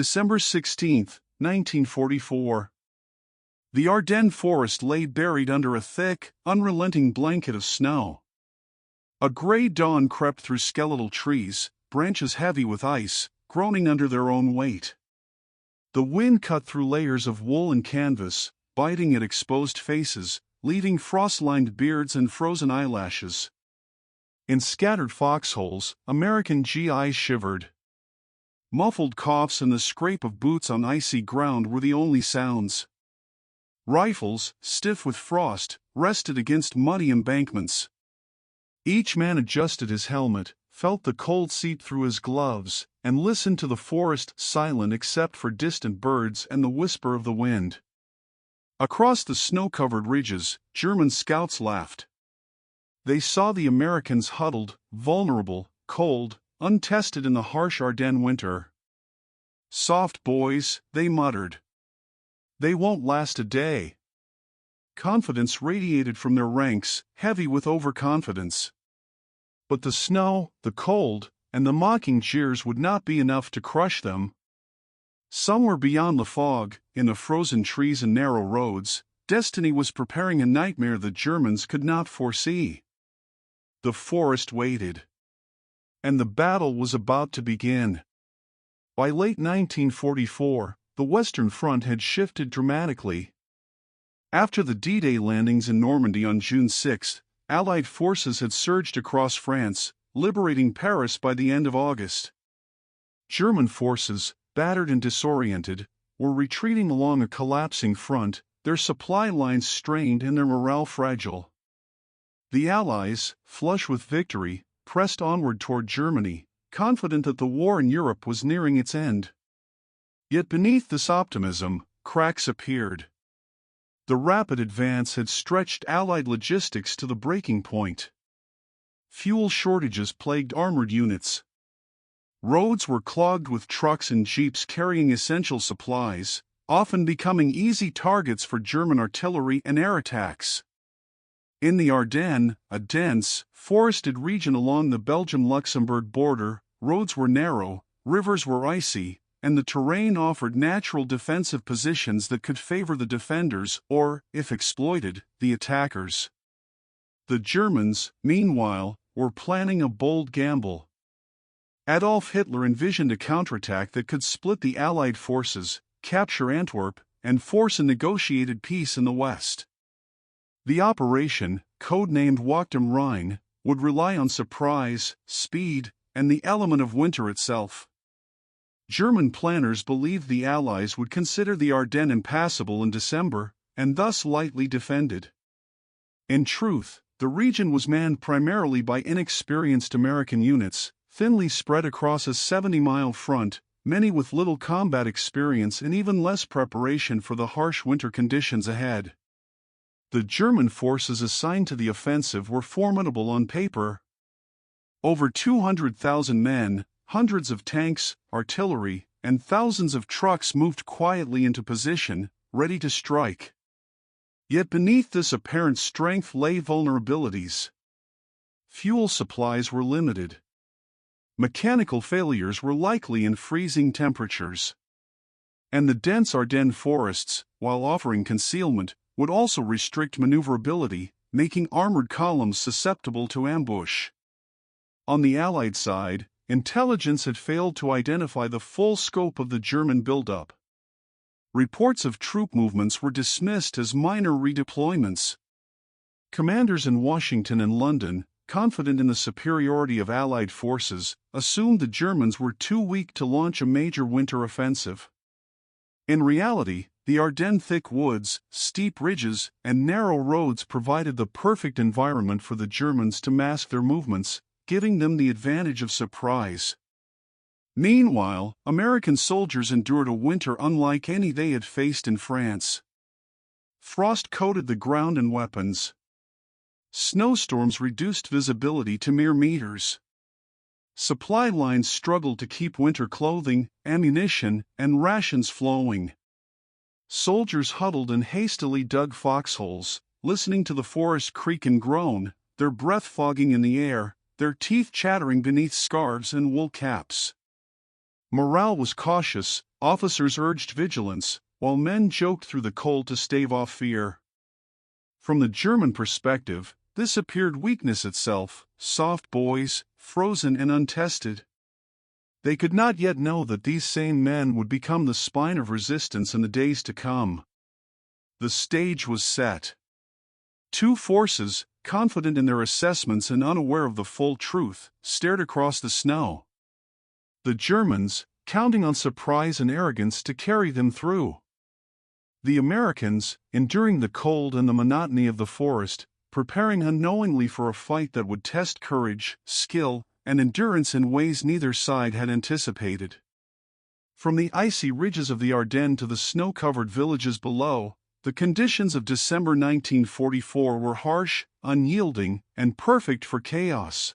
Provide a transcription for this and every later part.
December 16, 1944. The Ardennes forest lay buried under a thick, unrelenting blanket of snow. A gray dawn crept through skeletal trees, branches heavy with ice, groaning under their own weight. The wind cut through layers of wool and canvas, biting at exposed faces, leaving frost-lined beards and frozen eyelashes. In scattered foxholes, American GIs shivered. Muffled coughs and the scrape of boots on icy ground were the only sounds. Rifles, stiff with frost, rested against muddy embankments. Each man adjusted his helmet, felt the cold seep through his gloves, and listened to the forest silent except for distant birds and the whisper of the wind. Across the snow-covered ridges, German scouts laughed. They saw the Americans huddled, vulnerable, cold, untested in the harsh Ardennes winter. "Soft boys," they muttered. "They won't last a day." Confidence radiated from their ranks, heavy with overconfidence. But the snow, the cold, and the mocking jeers would not be enough to crush them. Somewhere beyond the fog, in the frozen trees and narrow roads, destiny was preparing a nightmare the Germans could not foresee. The forest waited. And the battle was about to begin. By late 1944, the Western Front had shifted dramatically. After the D-Day landings in Normandy on June 6, Allied forces had surged across France, liberating Paris by the end of August. German forces, battered and disoriented, were retreating along a collapsing front, their supply lines strained and their morale fragile. The Allies, flush with victory, pressed onward toward Germany, confident that the war in Europe was nearing its end. Yet beneath this optimism, cracks appeared. The rapid advance had stretched Allied logistics to the breaking point. Fuel shortages plagued armored units. Roads were clogged with trucks and jeeps carrying essential supplies, often becoming easy targets for German artillery and air attacks. In the Ardennes, a dense, forested region along the Belgium-Luxembourg border, roads were narrow, rivers were icy, and the terrain offered natural defensive positions that could favor the defenders or, if exploited, the attackers. The Germans, meanwhile, were planning a bold gamble. Adolf Hitler envisioned a counterattack that could split the Allied forces, capture Antwerp, and force a negotiated peace in the West. The operation, codenamed WWII, would rely on surprise, speed, and the element of winter itself. German planners believed the Allies would consider the Ardennes impassable in December, and thus lightly defended. In truth, the region was manned primarily by inexperienced American units, thinly spread across a 70-mile front, many with little combat experience and even less preparation for the harsh winter conditions ahead. The German forces assigned to the offensive were formidable on paper. Over 200,000 men, hundreds of tanks, artillery, and thousands of trucks moved quietly into position, ready to strike. Yet beneath this apparent strength lay vulnerabilities. Fuel supplies were limited. Mechanical failures were likely in freezing temperatures. And the dense Ardennes forests, while offering concealment, would also restrict maneuverability, making armored columns susceptible to ambush. On the Allied side, intelligence had failed to identify the full scope of the German buildup. Reports of troop movements were dismissed as minor redeployments. Commanders in Washington and London, confident in the superiority of Allied forces, assumed the Germans were too weak to launch a major winter offensive. In reality, the Ardennes thick woods, steep ridges, and narrow roads provided the perfect environment for the Germans to mask their movements, giving them the advantage of surprise. Meanwhile, American soldiers endured a winter unlike any they had faced in France. Frost coated the ground and weapons. Snowstorms reduced visibility to mere meters. Supply lines struggled to keep winter clothing, ammunition, and rations flowing. Soldiers huddled in hastily dug foxholes, listening to the forest creak and groan, their breath fogging in the air, their teeth chattering beneath scarves and wool caps. Morale was cautious, officers urged vigilance, while men joked through the cold to stave off fear. From the German perspective, this appeared weakness itself, soft boys, frozen and untested. They could not yet know that these same men would become the spine of resistance in the days to come. The stage was set. Two forces, confident in their assessments and unaware of the full truth, stared across the snow. The Germans, counting on surprise and arrogance to carry them through. The Americans, enduring the cold and the monotony of the forest, preparing unknowingly for a fight that would test courage, skill, and endurance in ways neither side had anticipated. From the icy ridges of the Ardennes to the snow-covered villages below, the conditions of December 1944 were harsh, unyielding, and perfect for chaos.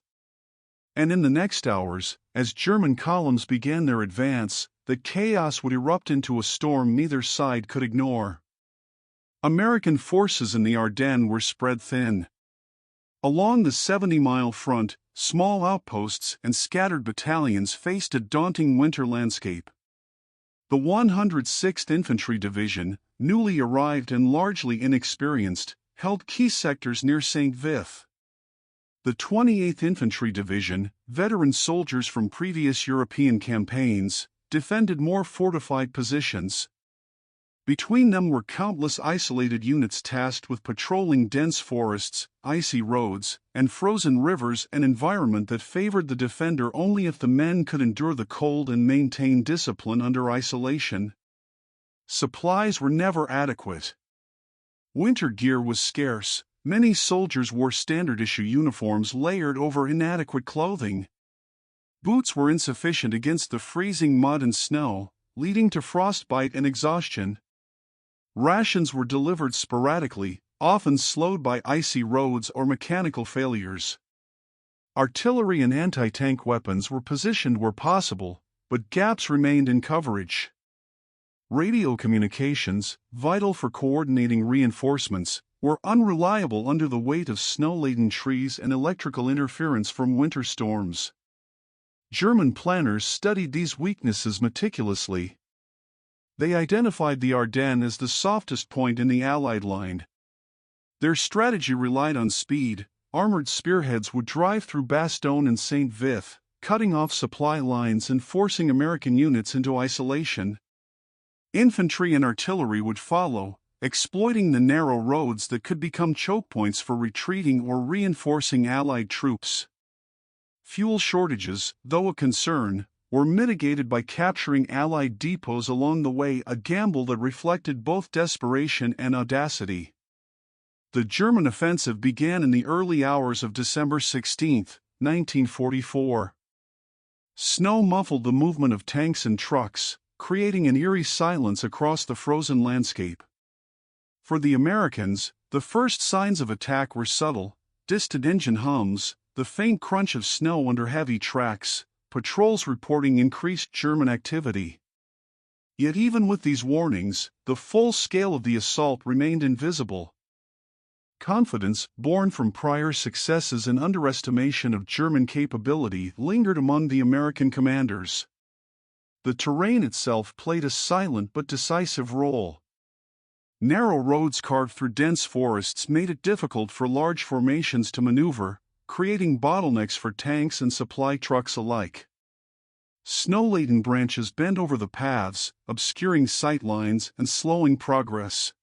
And in the next hours, as German columns began their advance, the chaos would erupt into a storm neither side could ignore. American forces in the Ardennes were spread thin. Along the 70-mile front, small outposts and scattered battalions faced a daunting winter landscape. The 106th Infantry Division, newly arrived and largely inexperienced, held key sectors near St. Vith. The 28th Infantry Division, veteran soldiers from previous European campaigns, defended more fortified positions. Between them were countless isolated units tasked with patrolling dense forests, icy roads, and frozen rivers, an environment that favored the defender only if the men could endure the cold and maintain discipline under isolation. Supplies were never adequate. Winter gear was scarce. Many soldiers wore standard-issue uniforms layered over inadequate clothing. Boots were insufficient against the freezing mud and snow, leading to frostbite and exhaustion. Rations were delivered sporadically, often slowed by icy roads or mechanical failures. Artillery and anti-tank weapons were positioned where possible, but gaps remained in coverage. Radio communications, vital for coordinating reinforcements, were unreliable under the weight of snow-laden trees and electrical interference from winter storms. German planners studied these weaknesses meticulously. They identified the Ardennes as the softest point in the Allied line. Their strategy relied on speed. Armored spearheads would drive through Bastogne and St. Vith, cutting off supply lines and forcing American units into isolation. Infantry and artillery would follow, exploiting the narrow roads that could become choke points for retreating or reinforcing Allied troops. Fuel shortages, though a concern, were mitigated by capturing Allied depots along the way, a gamble that reflected both desperation and audacity. The German offensive began in the early hours of December 16, 1944. Snow muffled the movement of tanks and trucks, creating an eerie silence across the frozen landscape. For the Americans, the first signs of attack were subtle: distant engine hums, the faint crunch of snow under heavy tracks, patrols reporting increased German activity. Yet even with these warnings, the full scale of the assault remained invisible. Confidence, born from prior successes and underestimation of German capability, lingered among the American commanders. The terrain itself played a silent but decisive role. Narrow roads carved through dense forests made it difficult for large formations to maneuver, creating bottlenecks for tanks and supply trucks alike. Snow-laden branches bent over the paths, obscuring sight lines and slowing progress.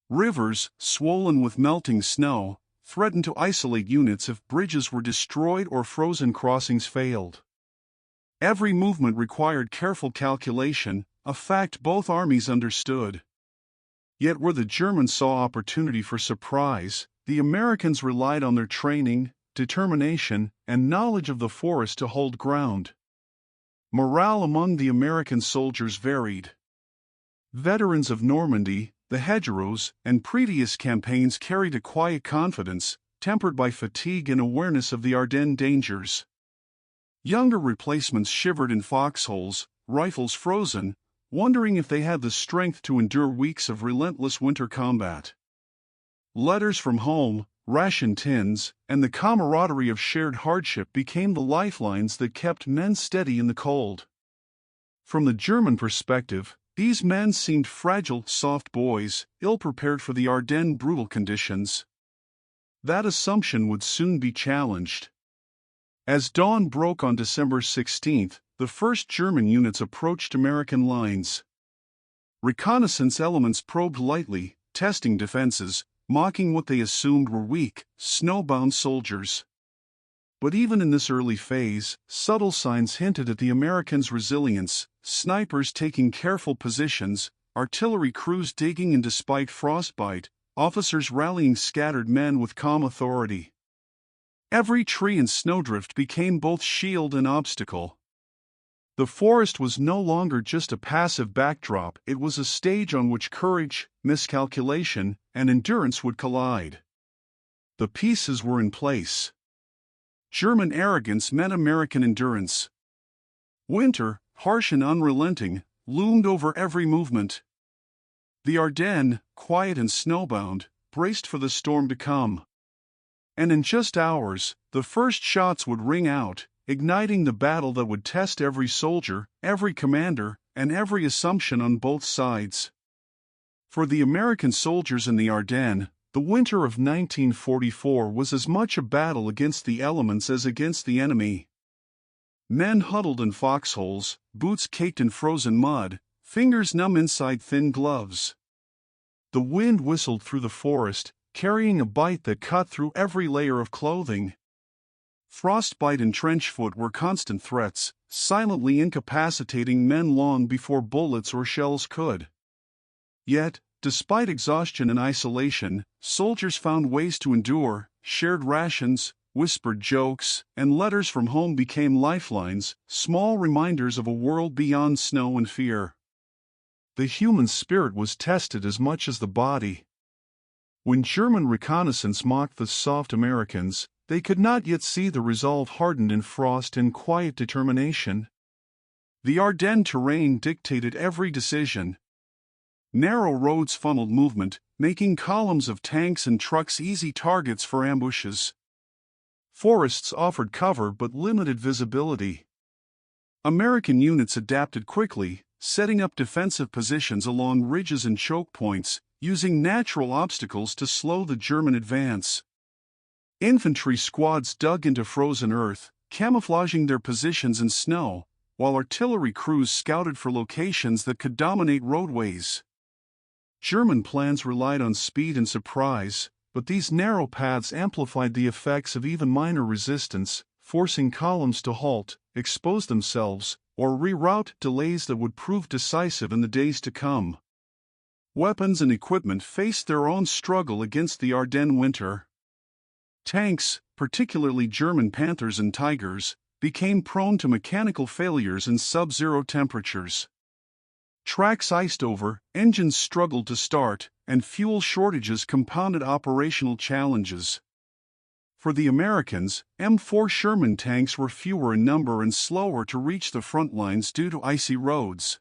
Rivers, swollen with melting snow, threatened to isolate units if bridges were destroyed or frozen crossings failed. Every movement required careful calculation, a fact both armies understood. Yet where the Germans saw opportunity for surprise, the Americans relied on their training, determination, and knowledge of the forest to hold ground. Morale among the American soldiers varied. Veterans of Normandy, the hedgerows, and previous campaigns carried a quiet confidence, tempered by fatigue and awareness of the Ardennes dangers. Younger replacements shivered in foxholes, rifles frozen, wondering if they had the strength to endure weeks of relentless winter combat. Letters from home, ration tins, and the camaraderie of shared hardship became the lifelines that kept men steady in the cold. From the German perspective, these men seemed fragile, soft boys, ill-prepared for the Ardennes brutal conditions. That assumption would soon be challenged. As dawn broke on December 16, the first German units approached American lines. Reconnaissance elements probed lightly, testing defenses, mocking what they assumed were weak, snowbound soldiers. But even in this early phase, subtle signs hinted at the Americans' resilience: snipers taking careful positions, artillery crews digging in despite frostbite, officers rallying scattered men with calm authority. Every tree and snowdrift became both shield and obstacle. The forest was no longer just a passive backdrop, it was a stage on which courage, miscalculation, and endurance would collide. The pieces were in place. German arrogance met American endurance. Winter, harsh and unrelenting, loomed over every movement. The Ardennes, quiet and snowbound, braced for the storm to come. And in just hours, the first shots would ring out, igniting the battle that would test every soldier, every commander, and every assumption on both sides. For the American soldiers in the Ardennes, the winter of 1944 was as much a battle against the elements as against the enemy. Men huddled in foxholes, boots caked in frozen mud, fingers numb inside thin gloves. The wind whistled through the forest, carrying a bite that cut through every layer of clothing. Frostbite and trenchfoot were constant threats, silently incapacitating men long before bullets or shells could. Yet, despite exhaustion and isolation, soldiers found ways to endure. Shared rations, whispered jokes, and letters from home became lifelines, small reminders of a world beyond snow and fear. The human spirit was tested as much as the body. When German reconnaissance mocked the soft Americans, they could not yet see the resolve hardened in frost and quiet determination. The Ardennes terrain dictated every decision. Narrow roads funneled movement, making columns of tanks and trucks easy targets for ambushes. Forests offered cover but limited visibility. American units adapted quickly, setting up defensive positions along ridges and choke points, using natural obstacles to slow the German advance. Infantry squads dug into frozen earth, camouflaging their positions in snow, while artillery crews scouted for locations that could dominate roadways. German plans relied on speed and surprise, but these narrow paths amplified the effects of even minor resistance, forcing columns to halt, expose themselves, or reroute delays that would prove decisive in the days to come. Weapons and equipment faced their own struggle against the Ardennes winter. Tanks, particularly German Panthers and Tigers, became prone to mechanical failures in sub-zero temperatures. Tracks iced over, engines struggled to start, and fuel shortages compounded operational challenges. For the Americans, M4 Sherman tanks were fewer in number and slower to reach the front lines due to icy roads.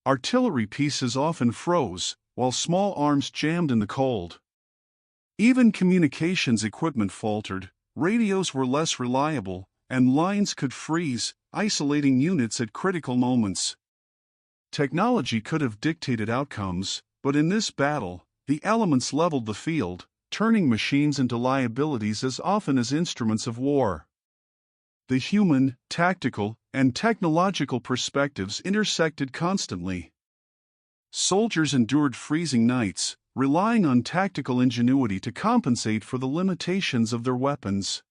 Artillery pieces often froze, while small arms jammed in the cold. Even communications equipment faltered, radios were less reliable, and lines could freeze, isolating units at critical moments. Technology could have dictated outcomes, but in this battle, the elements leveled the field, turning machines into liabilities as often as instruments of war. The human, tactical, and technological perspectives intersected constantly. Soldiers endured freezing nights, relying on tactical ingenuity to compensate for the limitations of their weapons.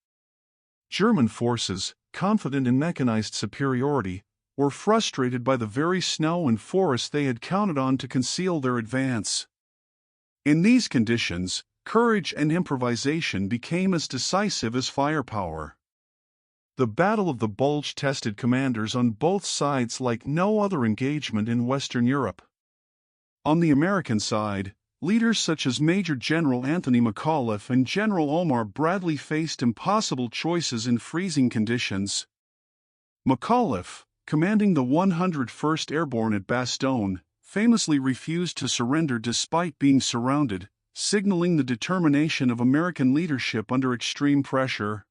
German forces, confident in mechanized superiority, were frustrated by the very snow and forest they had counted on to conceal their advance. In these conditions, courage and improvisation became as decisive as firepower. The Battle of the Bulge tested commanders on both sides like no other engagement in Western Europe. On the American side, leaders such as Major General Anthony McAuliffe and General Omar Bradley faced impossible choices in freezing conditions. McAuliffe, commanding the 101st Airborne at Bastogne, famously refused to surrender despite being surrounded, signaling the determination of American leadership under extreme pressure.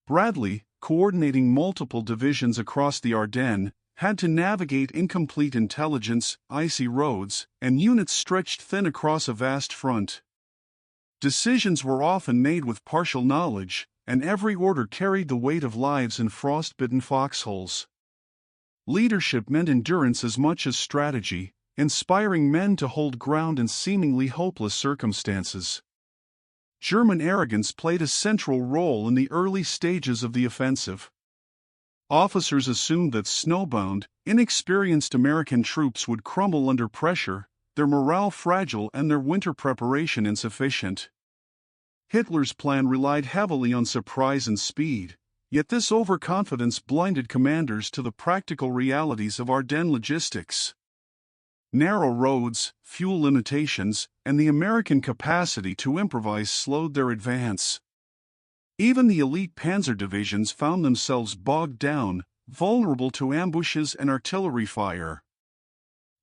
Bradley, coordinating multiple divisions across the Ardennes, had to navigate incomplete intelligence, icy roads, and units stretched thin across a vast front. Decisions were often made with partial knowledge, and every order carried the weight of lives in frost-bitten foxholes. Leadership meant endurance as much as strategy, inspiring men to hold ground in seemingly hopeless circumstances. German arrogance played a central role in the early stages of the offensive. Officers assumed that snowbound, inexperienced American troops would crumble under pressure, their morale fragile and their winter preparation insufficient. Hitler's plan relied heavily on surprise and speed, yet this overconfidence blinded commanders to the practical realities of Ardennes logistics. Narrow roads, fuel limitations, and the American capacity to improvise slowed their advance. Even the elite panzer divisions found themselves bogged down, vulnerable to ambushes and artillery fire.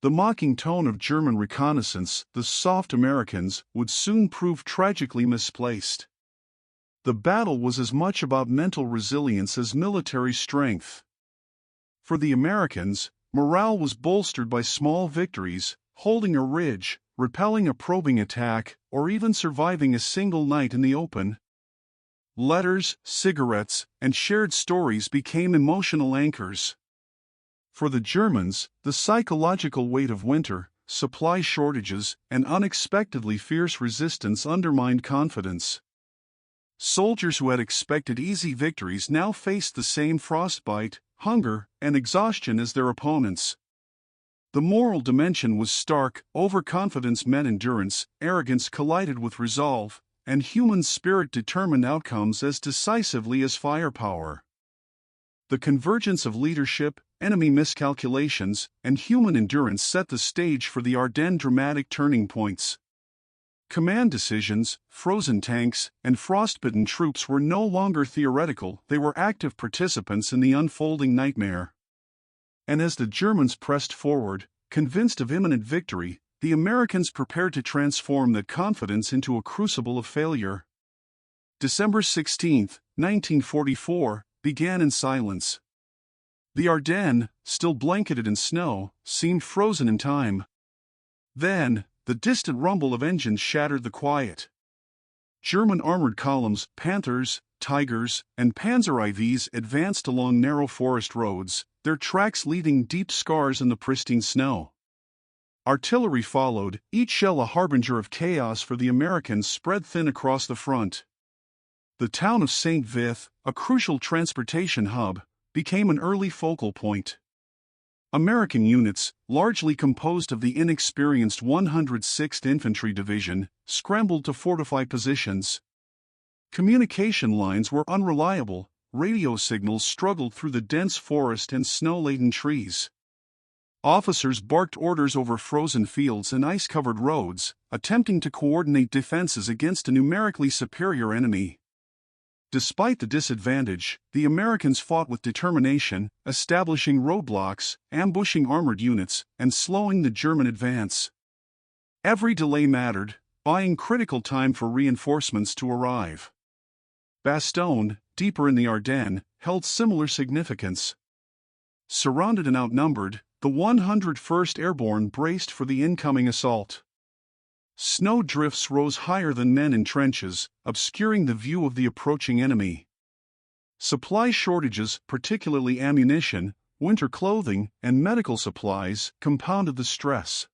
The mocking tone of German reconnaissance, the soft Americans, would soon prove tragically misplaced. The battle was as much about mental resilience as military strength. For the Americans, morale was bolstered by small victories, holding a ridge, repelling a probing attack, or even surviving a single night in the open. Letters, cigarettes, and shared stories became emotional anchors. For the Germans, the psychological weight of winter, supply shortages, and unexpectedly fierce resistance undermined confidence. Soldiers who had expected easy victories now faced the same frostbite, hunger, and exhaustion as their opponents. The moral dimension was stark. Overconfidence met endurance, arrogance collided with resolve, and human spirit determined outcomes as decisively as firepower. The convergence of leadership, enemy miscalculations, and human endurance set the stage for the Ardennes dramatic turning points. Command decisions, frozen tanks, and frostbitten troops were no longer theoretical, they were active participants in the unfolding nightmare. And as the Germans pressed forward, convinced of imminent victory, the Americans prepared to transform that confidence into a crucible of failure. December 16, 1944, began in silence. The Ardennes, still blanketed in snow, seemed frozen in time. Then, the distant rumble of engines shattered the quiet. German armored columns, Panthers, Tigers, and Panzer IVs advanced along narrow forest roads, their tracks leaving deep scars in the pristine snow. Artillery followed, each shell a harbinger of chaos for the Americans spread thin across the front. The town of St. Vith, a crucial transportation hub, became an early focal point. American units, largely composed of the inexperienced 106th Infantry Division, scrambled to fortify positions. Communication lines were unreliable, radio signals struggled through the dense forest and snow-laden trees. Officers barked orders over frozen fields and ice-covered roads, attempting to coordinate defenses against a numerically superior enemy. Despite the disadvantage, the Americans fought with determination, establishing roadblocks, ambushing armored units, and slowing the German advance. Every delay mattered, buying critical time for reinforcements to arrive. Bastogne, deeper in the Ardennes, held similar significance. Surrounded and outnumbered, the 101st Airborne braced for the incoming assault. Snow drifts rose higher than men in trenches, obscuring the view of the approaching enemy. Supply shortages, particularly ammunition, winter clothing, and medical supplies, compounded the stress.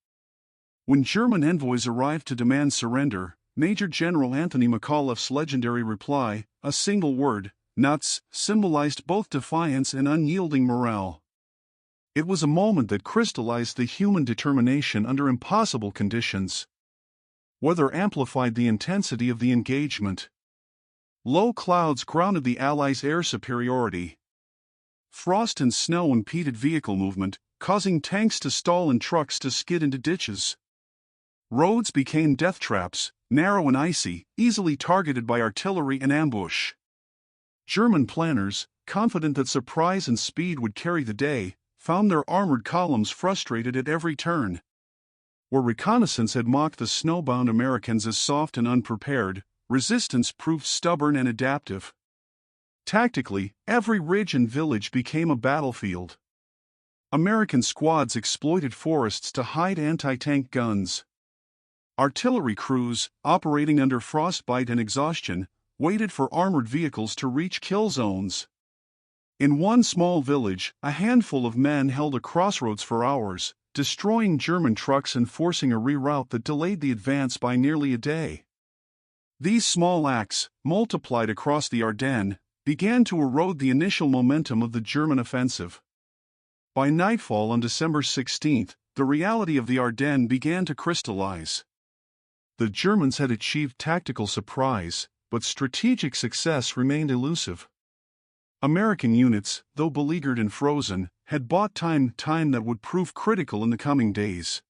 When German envoys arrived to demand surrender, Major General Anthony McAuliffe's legendary reply, a single word, nuts, symbolized both defiance and unyielding morale. It was a moment that crystallized the human determination under impossible conditions. Weather amplified the intensity of the engagement. Low clouds grounded the Allies' air superiority. Frost and snow impeded vehicle movement, causing tanks to stall and trucks to skid into ditches. Roads became death traps, narrow and icy, easily targeted by artillery and ambush. German planners, confident that surprise and speed would carry the day, found their armored columns frustrated at every turn. Where reconnaissance had mocked the snowbound Americans as soft and unprepared, resistance proved stubborn and adaptive. Tactically, every ridge and village became a battlefield. American squads exploited forests to hide anti-tank guns. Artillery crews, operating under frostbite and exhaustion, waited for armored vehicles to reach kill zones. In one small village, a handful of men held a crossroads for hours, destroying German trucks and forcing a reroute that delayed the advance by nearly a day. These small acts, multiplied across the Ardennes, began to erode the initial momentum of the German offensive. By nightfall on December 16, the reality of the Ardennes began to crystallize. The Germans had achieved tactical surprise, but strategic success remained elusive. American units, though beleaguered and frozen, had bought time that would prove critical in the coming days.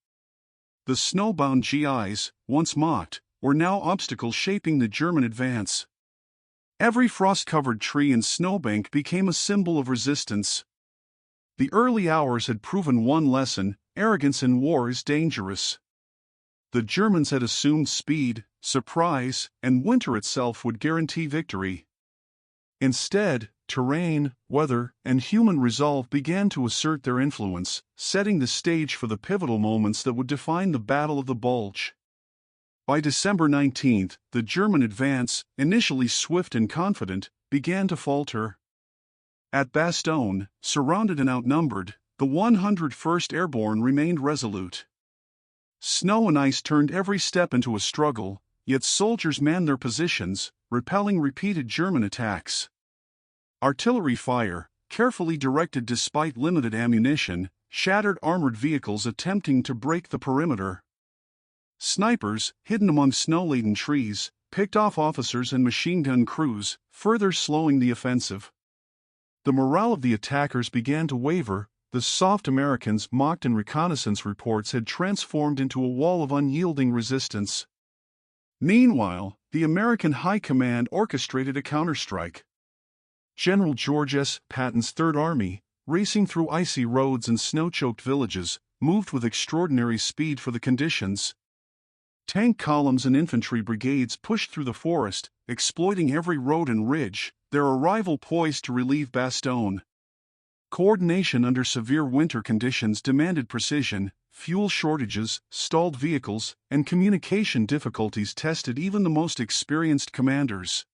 The Snowbound GIs, once mocked, were now obstacles shaping the German advance. Every frost-covered tree and snowbank became a symbol of resistance. The early hours had proven one lesson: arrogance in war is dangerous. The Germans had assumed speed, surprise, and winter itself would guarantee victory. Instead, terrain, weather, and human resolve began to assert their influence, setting the stage for the pivotal moments that would define the Battle of the Bulge. By December 19, the German advance, initially swift and confident, began to falter. At Bastogne, surrounded and outnumbered, the 101st Airborne remained resolute. Snow and ice turned every step into a struggle, yet soldiers manned their positions, repelling repeated German attacks. Artillery fire, carefully directed despite limited ammunition, shattered armored vehicles attempting to break the perimeter. Snipers, hidden among snow-laden trees, picked off officers and machine gun crews, further slowing the offensive. The morale of the attackers began to waver. The soft Americans mocked in reconnaissance reports had transformed into a wall of unyielding resistance. Meanwhile, the American High Command orchestrated a counterstrike. General George S. Patton's Third Army, racing through icy roads and snow-choked villages, moved with extraordinary speed for the conditions. Tank columns and infantry brigades pushed through the forest, exploiting every road and ridge, their arrival poised to relieve Bastogne. Coordination under severe winter conditions demanded precision. Fuel shortages, stalled vehicles, and communication difficulties tested even the most experienced commanders.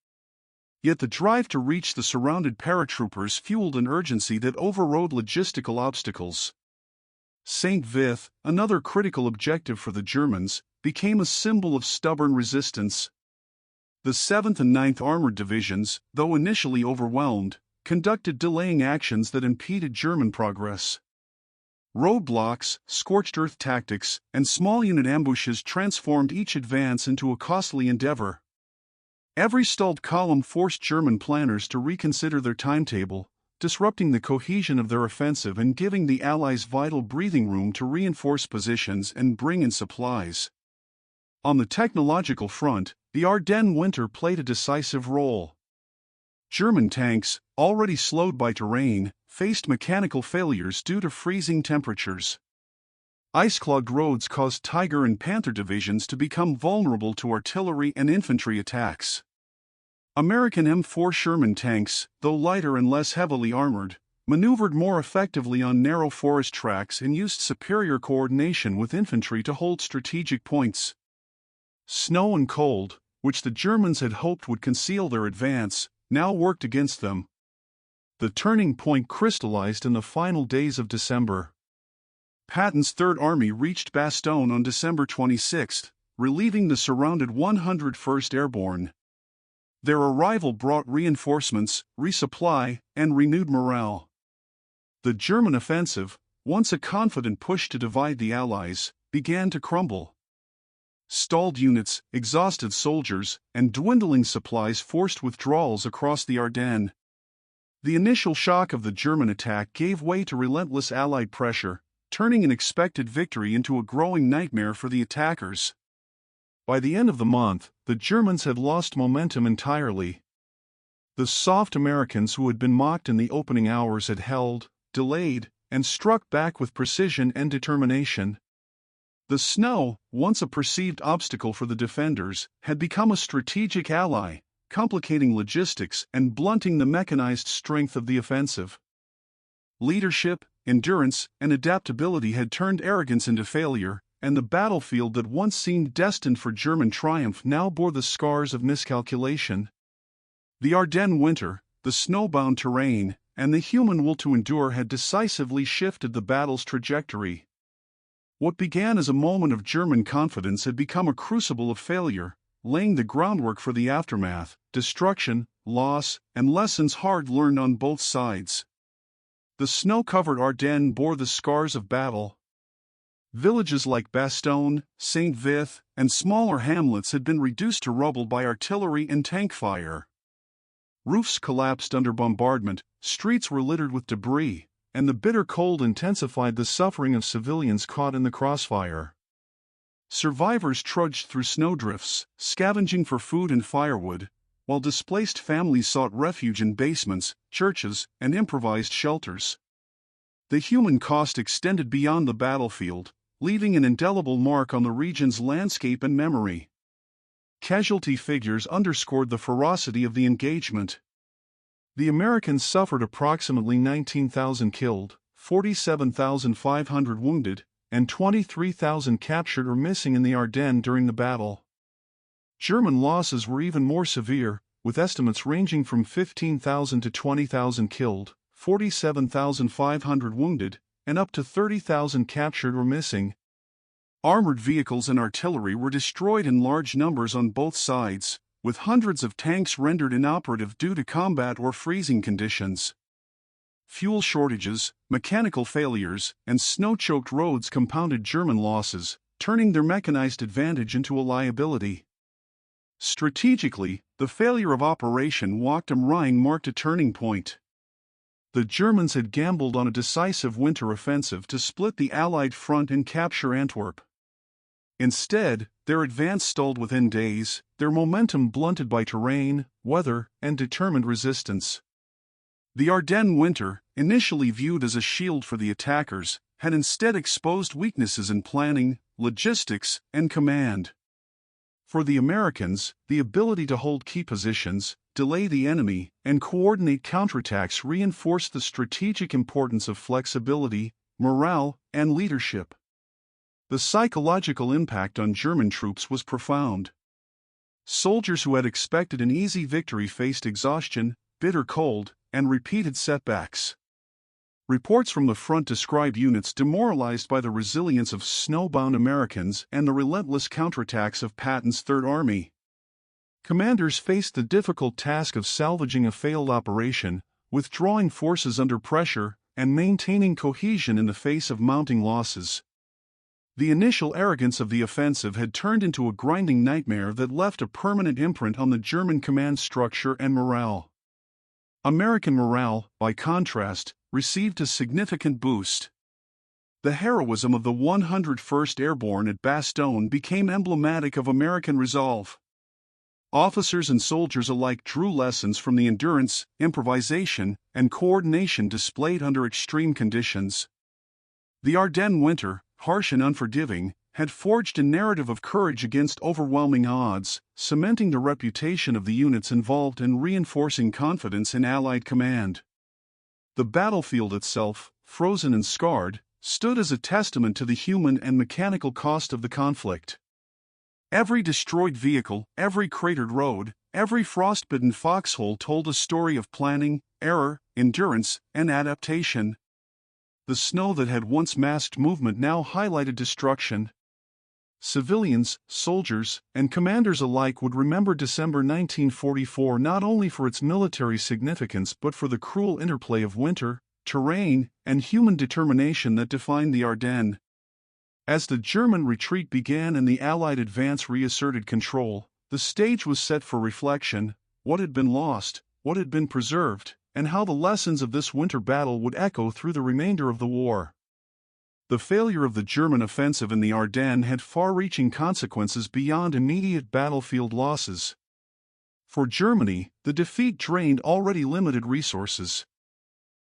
Yet the drive to reach the surrounded paratroopers fueled an urgency that overrode logistical obstacles. St. Vith, another critical objective for the Germans, became a symbol of stubborn resistance. The 7th and 9th Armored Divisions, though initially overwhelmed, conducted delaying actions that impeded German progress. Roadblocks, scorched earth tactics, and small unit ambushes transformed each advance into a costly endeavor. Every stalled column forced German planners to reconsider their timetable, disrupting the cohesion of their offensive and giving the Allies vital breathing room to reinforce positions and bring in supplies. On the technological front, the Ardennes winter played a decisive role. German tanks, already slowed by terrain, faced mechanical failures due to freezing temperatures. Ice-clogged roads caused Tiger and Panther divisions to become vulnerable to artillery and infantry attacks. American M4 Sherman tanks, though lighter and less heavily armored, maneuvered more effectively on narrow forest tracks and used superior coordination with infantry to hold strategic points. Snow and cold, which the Germans had hoped would conceal their advance, now worked against them. The turning point crystallized in the final days of December. Patton's Third Army reached Bastogne on December 26, relieving the surrounded 101st Airborne. Their arrival brought reinforcements, resupply, and renewed morale. The German offensive, once a confident push to divide the Allies, began to crumble. Stalled units, exhausted soldiers, and dwindling supplies forced withdrawals across the Ardennes. The initial shock of the German attack gave way to relentless Allied pressure, turning an expected victory into a growing nightmare for the attackers. By the end of the month, the Germans had lost momentum entirely. The soft Americans who had been mocked in the opening hours had held, delayed, and struck back with precision and determination. The snow, once a perceived obstacle for the defenders, had become a strategic ally, complicating logistics and blunting the mechanized strength of the offensive. Leadership, endurance, and adaptability had turned arrogance into failure, and the battlefield that once seemed destined for German triumph now bore the scars of miscalculation. The Ardennes winter, the snowbound terrain, and the human will to endure had decisively shifted the battle's trajectory. What began as a moment of German confidence had become a crucible of failure, laying the groundwork for the aftermath, destruction, loss, and lessons hard learned on both sides. The snow-covered Ardennes bore the scars of battle. Villages like Bastogne, Saint-Vith, and smaller hamlets had been reduced to rubble by artillery and tank fire. Roofs collapsed under bombardment, streets were littered with debris, and the bitter cold intensified the suffering of civilians caught in the crossfire. Survivors trudged through snowdrifts, scavenging for food and firewood, while displaced families sought refuge in basements, churches, and improvised shelters. The human cost extended beyond the battlefield, leaving an indelible mark on the region's landscape and memory. Casualty figures underscored the ferocity of the engagement. The Americans suffered approximately 19,000 killed, 47,500 wounded, and 23,000 captured or missing in the Ardennes during the battle. German losses were even more severe, with estimates ranging from 15,000 to 20,000 killed, 47,500 wounded, and up to 30,000 captured or missing. Armored vehicles and artillery were destroyed in large numbers on both sides, with hundreds of tanks rendered inoperative due to combat or freezing conditions. Fuel shortages, mechanical failures, and snow-choked roads compounded German losses, turning their mechanized advantage into a liability. Strategically, the failure of Operation Walk am Rhein marked a turning point. The Germans had gambled on a decisive winter offensive to split the Allied front and capture Antwerp. Instead, their advance stalled within days, their momentum blunted by terrain, weather, and determined resistance. The Ardennes winter, initially viewed as a shield for the attackers, had instead exposed weaknesses in planning, logistics, and command. For the Americans, the ability to hold key positions, delay the enemy, and coordinate counterattacks reinforced the strategic importance of flexibility, morale, and leadership. The psychological impact on German troops was profound. Soldiers who had expected an easy victory faced exhaustion, bitter cold, and repeated setbacks. Reports from the front described units demoralized by the resilience of snowbound Americans and the relentless counterattacks of Patton's Third Army. Commanders faced the difficult task of salvaging a failed operation, withdrawing forces under pressure, and maintaining cohesion in the face of mounting losses. The initial arrogance of the offensive had turned into a grinding nightmare that left a permanent imprint on the German command structure and morale. American morale, by contrast, received a significant boost. The heroism of the 101st Airborne at Bastogne became emblematic of American resolve. Officers and soldiers alike drew lessons from the endurance, improvisation, and coordination displayed under extreme conditions. The Ardennes winter, harsh and unforgiving, had forged a narrative of courage against overwhelming odds, cementing the reputation of the units involved and reinforcing confidence in Allied command. The battlefield itself, frozen and scarred, stood as a testament to the human and mechanical cost of the conflict. Every destroyed vehicle, every cratered road, every frostbitten foxhole told a story of planning, error, endurance, and adaptation. The snow that had once masked movement now highlighted destruction. Civilians, soldiers, and commanders alike would remember December 1944 not only for its military significance but for the cruel interplay of winter, terrain, and human determination that defined the Ardennes. As the German retreat began and the Allied advance reasserted control, the stage was set for reflection: what had been lost, what had been preserved, and how the lessons of this winter battle would echo through the remainder of the war. The failure of the German offensive in the Ardennes had far-reaching consequences beyond immediate battlefield losses. For Germany, the defeat drained already limited resources.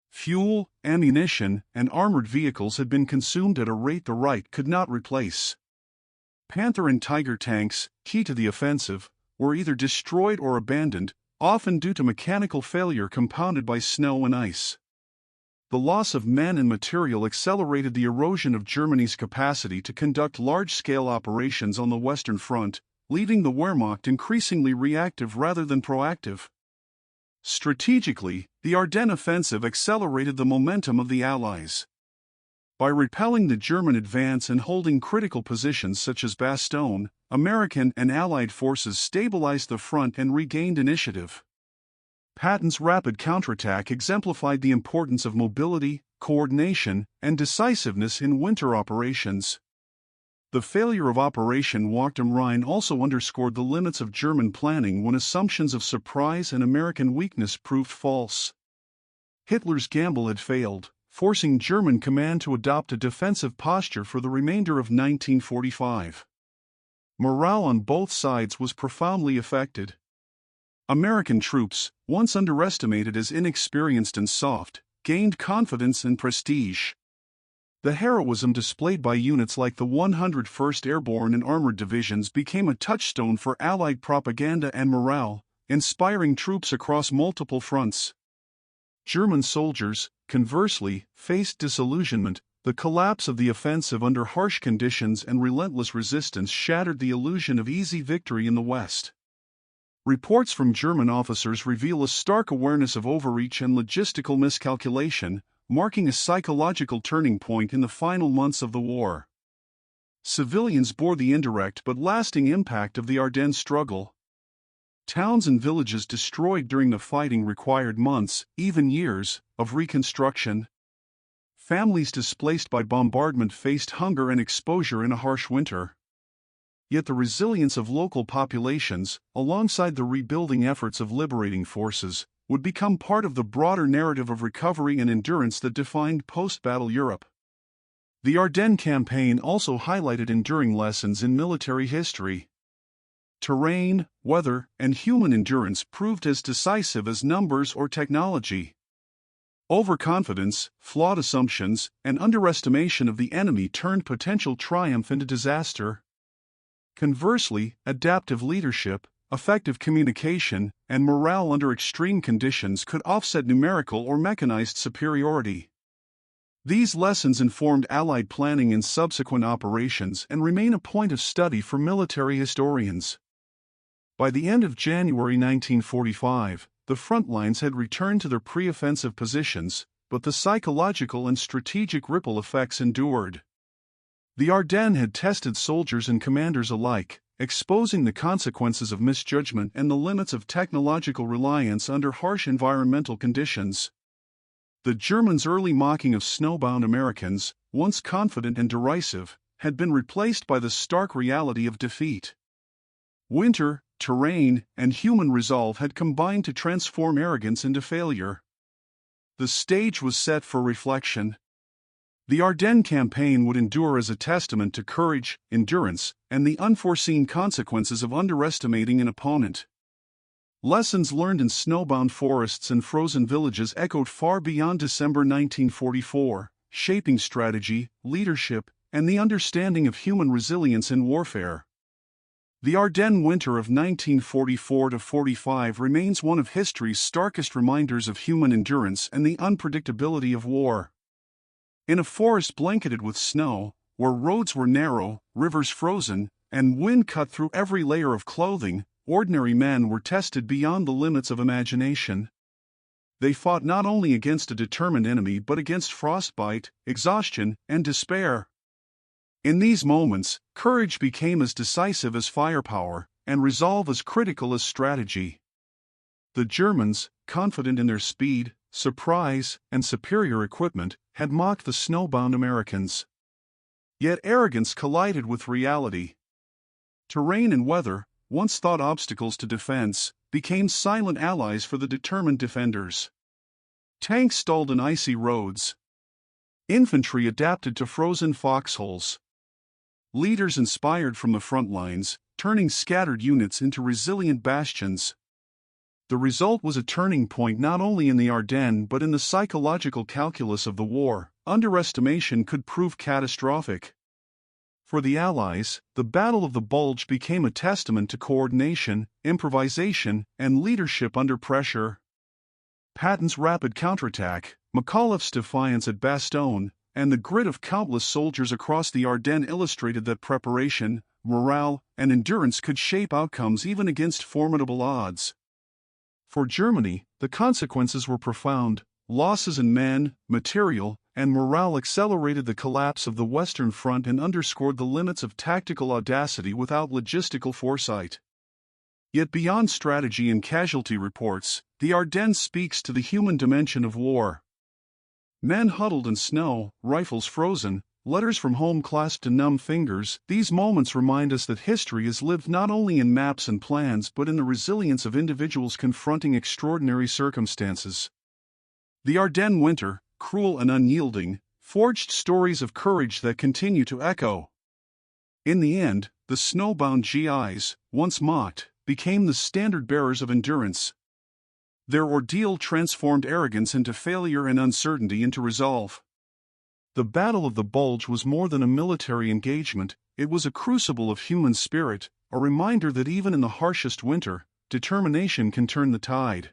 Fuel, ammunition, and armored vehicles had been consumed at a rate the Reich could not replace. Panther and Tiger tanks, key to the offensive, were either destroyed or abandoned, often due to mechanical failure compounded by snow and ice. the loss of men and material accelerated the erosion of Germany's capacity to conduct large-scale operations on the Western Front, leaving the Wehrmacht increasingly reactive rather than proactive. Strategically, the Ardennes offensive accelerated the momentum of the Allies. By repelling the German advance and holding critical positions such as Bastogne, American and Allied forces stabilized the front and regained initiative. Patton's rapid counterattack exemplified the importance of mobility, coordination, and decisiveness in winter operations. The failure of Operation Walk am Rhein also underscored the limits of German planning when assumptions of surprise and American weakness proved false. Hitler's gamble had failed, forcing German command to adopt a defensive posture for the remainder of 1945. Morale on both sides was profoundly affected. American troops, once underestimated as inexperienced and soft, gained confidence and prestige. The heroism displayed by units like the 101st Airborne and Armored Divisions became a touchstone for Allied propaganda and morale, inspiring troops across multiple fronts. German soldiers, conversely, faced disillusionment. The collapse of the offensive under harsh conditions and relentless resistance shattered the illusion of easy victory in the West. Reports from German officers reveal a stark awareness of overreach and logistical miscalculation, marking a psychological turning point in the final months of the war. Civilians bore the indirect but lasting impact of the Ardennes struggle. Towns and villages destroyed during the fighting required months, even years, of reconstruction. Families displaced by bombardment faced hunger and exposure in a harsh winter. Yet the resilience of local populations, alongside the rebuilding efforts of liberating forces, would become part of the broader narrative of recovery and endurance that defined post-battle Europe. The Ardennes campaign also highlighted enduring lessons in military history. Terrain, weather, and human endurance proved as decisive as numbers or technology. Overconfidence, flawed assumptions, and underestimation of the enemy turned potential triumph into disaster. Conversely, adaptive leadership, effective communication, and morale under extreme conditions could offset numerical or mechanized superiority. These lessons informed Allied planning in subsequent operations and remain a point of study for military historians. By the end of January 1945, the front lines had returned to their pre-offensive positions, but the psychological and strategic ripple effects endured. The Ardennes had tested soldiers and commanders alike, exposing the consequences of misjudgment and the limits of technological reliance under harsh environmental conditions. The Germans' early mocking of snowbound Americans, once confident and derisive, had been replaced by the stark reality of defeat. Winter, terrain, and human resolve had combined to transform arrogance into failure. The stage was set for reflection. The Ardennes campaign would endure as a testament to courage, endurance, and the unforeseen consequences of underestimating an opponent. Lessons learned in snowbound forests and frozen villages echoed far beyond December 1944, shaping strategy, leadership, and the understanding of human resilience in warfare. The Ardennes winter of 1944–45 remains one of history's starkest reminders of human endurance and the unpredictability of war. In a forest blanketed with snow, where roads were narrow, rivers frozen, and wind cut through every layer of clothing, ordinary men were tested beyond the limits of imagination. They fought not only against a determined enemy but against frostbite, exhaustion, and despair. In these moments, courage became as decisive as firepower, and resolve as critical as strategy. The Germans, confident in their speed, surprise, and superior equipment, had mocked the snowbound Americans. Yet arrogance collided with reality. Terrain and weather, once thought obstacles to defense, became silent allies for the determined defenders. Tanks stalled in icy roads. Infantry adapted to frozen foxholes. Leaders inspired from the front lines, turning scattered units into resilient bastions. The result was a turning point not only in the Ardennes but in the psychological calculus of the war. Underestimation could prove catastrophic. For the Allies, the Battle of the Bulge became a testament to coordination, improvisation, and leadership under pressure. Patton's rapid counterattack, McAuliffe's defiance at Bastogne, and the grit of countless soldiers across the Ardennes illustrated that preparation, morale, and endurance could shape outcomes even against formidable odds. For Germany, the consequences were profound. Losses in men, material, and morale accelerated the collapse of the Western Front and underscored the limits of tactical audacity without logistical foresight. Yet beyond strategy and casualty reports, the Ardennes speaks to the human dimension of war. Men huddled in snow, rifles frozen, letters from home clasped in numb fingers, these moments remind us that history is lived not only in maps and plans but in the resilience of individuals confronting extraordinary circumstances. The Ardennes winter, cruel and unyielding, forged stories of courage that continue to echo. In the end, the Snowbound GIs, once mocked, became the standard-bearers of endurance. Their ordeal transformed arrogance into failure and uncertainty into resolve. The Battle of the Bulge was more than a military engagement, it was a crucible of human spirit, a reminder that even in the harshest winter, determination can turn the tide.